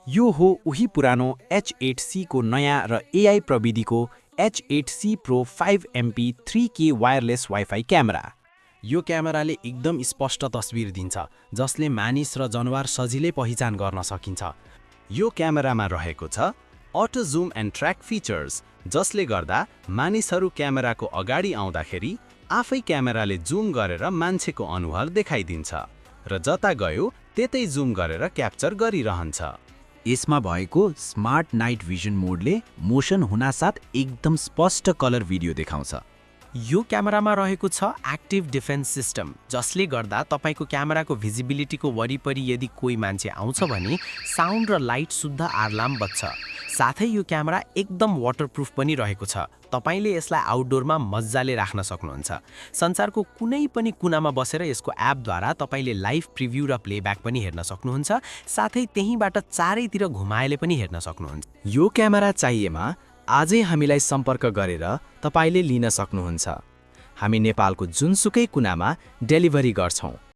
यो हो उही पुरानो H8C को नयाँ र AI प्रविधिको H8C Pro 5MP 3K wireless wifi camera. यो क्यामेराले एकदम स्पष्ट तस्बिर दिन्छ, जसले मानिस र जनावर सजिलै पहिचान गर्न सकिन्छ। यो क्यामेरामा रहेको छ auto zoom and track features, जसले गर्दा मानिसहरू क्यामेराको अगाडि आउँदाखेरि आफै क्यामेराले जुम गरेर मान्छेको अनुहार देखाइदिन्छ र जता गयो त्यतै जुम गरेर क्याप्चर गरिरहन्छ। यसमा भएको स्मार्ट नाइट भिजन मोडले मोसन हुनासाथ एकदम स्पष्ट कलर भिडियो देखाउँछ। यो क्यामेरामा रहेको छ एक्टिभ डिफेन्स सिस्टम, जसले गर्दा तपाईको क्यामेराको भिजिबिलिटीको वरिपरि यदि कोही मान्छे आउँछ भने साउन्ड र लाइट शुद्ध अलार्म बज्छ। साथै यो क्यामेरा एकदम वाटरप्रुफ पनि रहेको छ। तपाईले यसलाई आउटडोरमा मज्जाले राख्न सक्नुहुन्छ। संसारको कुनै पनि कुनामा बसेर यसको एपद्वारा तपाईले लाइभ प्रिभ्यू र प्लेब्याक पनि हेर्न सक्नुहुन्छ। साथै त्यहीबाट चारैतिर घुमाएले पनि हेर्न सक्नुहुन्छ। यो क्यामेरा चाहिएमा आजै हामीलाई सम्पर्क गरेर तपाईले लिन सक्नुहुन्छ। हामी नेपालको जुनसुकै कुनामा डेलिभरी गर्छौं।